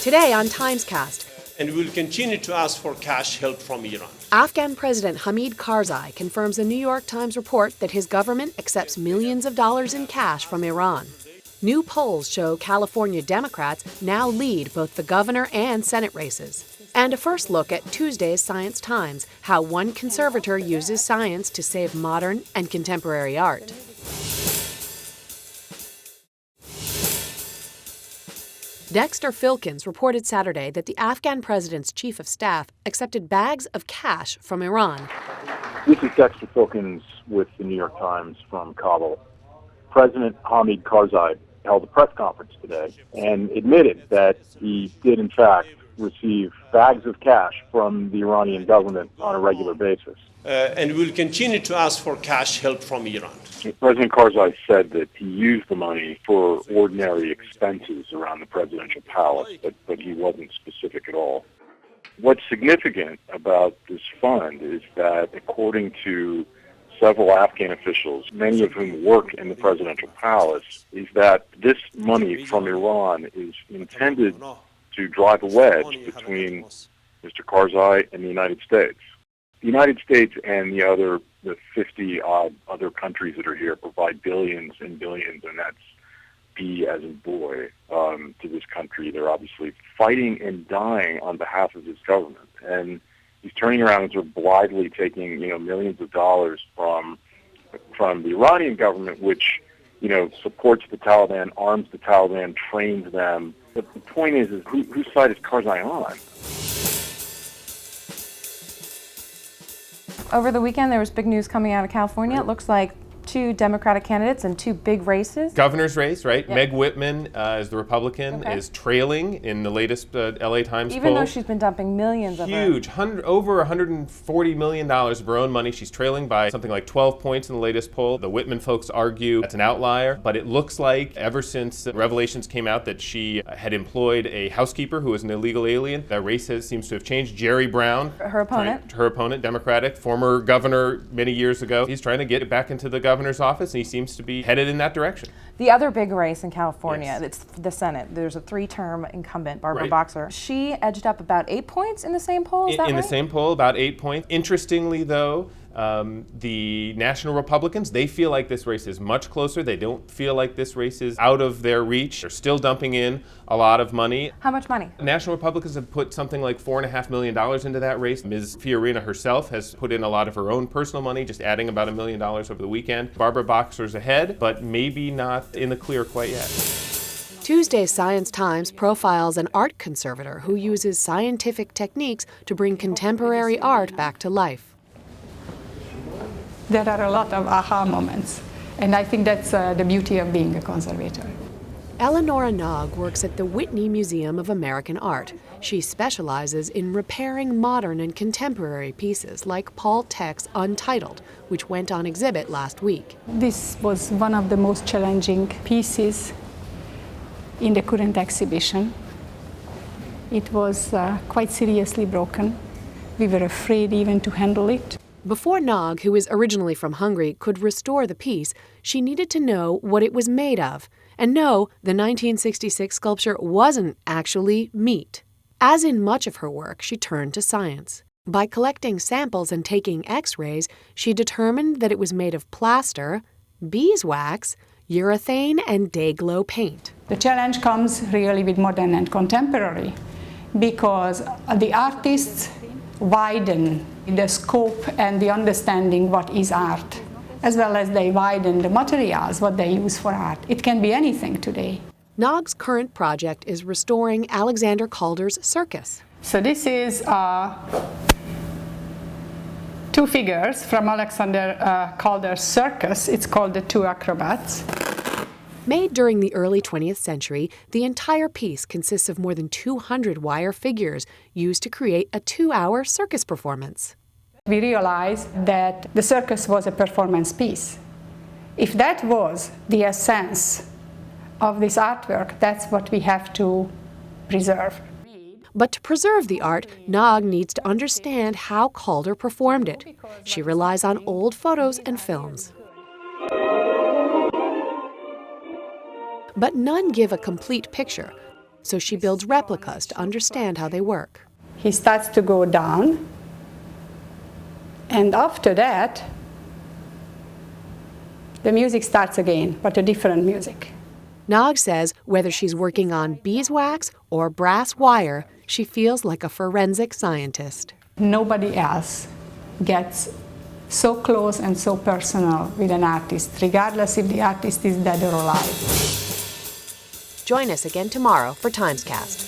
Today on Timescast, and we will continue to ask for cash help from Iran. Afghan President Hamid Karzai confirms a New York Times report that his government accepts millions of dollars in cash from Iran. New polls show California Democrats now lead both the governor and Senate races. And a first look at Tuesday's Science Times, how one conservator uses science to save modern and contemporary art. Dexter Filkins reported Saturday that the Afghan president's chief of staff accepted bags of cash from Iran. This is Dexter Filkins with the New York Times from Kabul. President Hamid Karzai held a press conference today and admitted that he did, in fact, receive bags of cash from the Iranian government on a regular basis. And we will continue to ask for cash help from Iran. President Karzai said that he used the money for ordinary expenses around the presidential palace, but he wasn't specific at all. What's significant about this fund is that, according to several Afghan officials, many of whom work in the presidential palace, is that this money from Iran is intended to drive a wedge between Mr. Karzai and the United States. The United States and the 50-odd other countries that are here provide billions and billions, and that's B as in boy, to this country. They're obviously fighting and dying on behalf of his government. And he's turning around and sort of blithely taking, millions of dollars from the Iranian government, which, supports the Taliban, arms the Taliban, trains them. But the point is whose side is Karzai on? Over the weekend, there was big news coming out of California. It looks like two Democratic candidates in two big races. Governor's race, right? Yep. Meg Whitman, as the Republican, is trailing in the latest LA Times poll. Even though she's been dumping millions of Huge, over $140 million of her own money. She's trailing by something like 12 points in the latest poll. The Whitman folks argue that's an outlier, but it looks like ever since revelations came out that she had employed a housekeeper who was an illegal alien, that race seems to have changed. Jerry Brown, her opponent. Her opponent, Democratic, former governor many years ago. He's trying to get it back into the governor's office, and he seems to be headed in that direction. The other big race in California, it's the Senate. There's a 3-term incumbent, Barbara Boxer. She edged up about 8 points in the same poll, is that right? In the same poll, about 8 points. Interestingly, though, the National Republicans, they feel like this race is much closer. They don't feel like this race is out of their reach. They're still dumping in a lot of money. How much money? National Republicans have put something like $4.5 million into that race. Ms. Fiorina herself has put in a lot of her own personal money, just adding about $1 million over the weekend. Barbara Boxer's ahead, but maybe not in the clear quite yet. Tuesday's Science Times profiles an art conservator who uses scientific techniques to bring contemporary art back to life. There are a lot of aha moments, and I think that's the beauty of being a conservator. Eleonora Nog works at the Whitney Museum of American Art. She specializes in repairing modern and contemporary pieces like Paul Tech's Untitled, which went on exhibit last week. This was one of the most challenging pieces in the current exhibition. It was quite seriously broken. We were afraid even to handle it. Before Nog, who is originally from Hungary, could restore the piece, she needed to know what it was made of. And no, the 1966 sculpture wasn't actually meat. As in much of her work, she turned to science. By collecting samples and taking X-rays, she determined that it was made of plaster, beeswax, urethane, and day-glow paint. The challenge comes really with modern and contemporary, because the artists widen the scope and the understanding what is art, as well as they widen the materials, what they use for art. It can be anything today. Nog's current project is restoring Alexander Calder's circus. So this is two figures from Alexander Calder's circus. It's called the Two Acrobats. Made during the early 20th century, the entire piece consists of more than 200 wire figures used to create a 2-hour circus performance. We realized that the circus was a performance piece. If that was the essence of this artwork, that's what we have to preserve. But to preserve the art, Nog needs to understand how Calder performed it. She relies on old photos and films. But none give a complete picture. so she builds replicas to understand how they work. He starts to go down, and after that, the music starts again, but a different music. Nog says whether she's working on beeswax or brass wire, she feels like a forensic scientist. Nobody else gets so close and so personal with an artist, regardless if the artist is dead or alive. Join us again tomorrow for Timescast.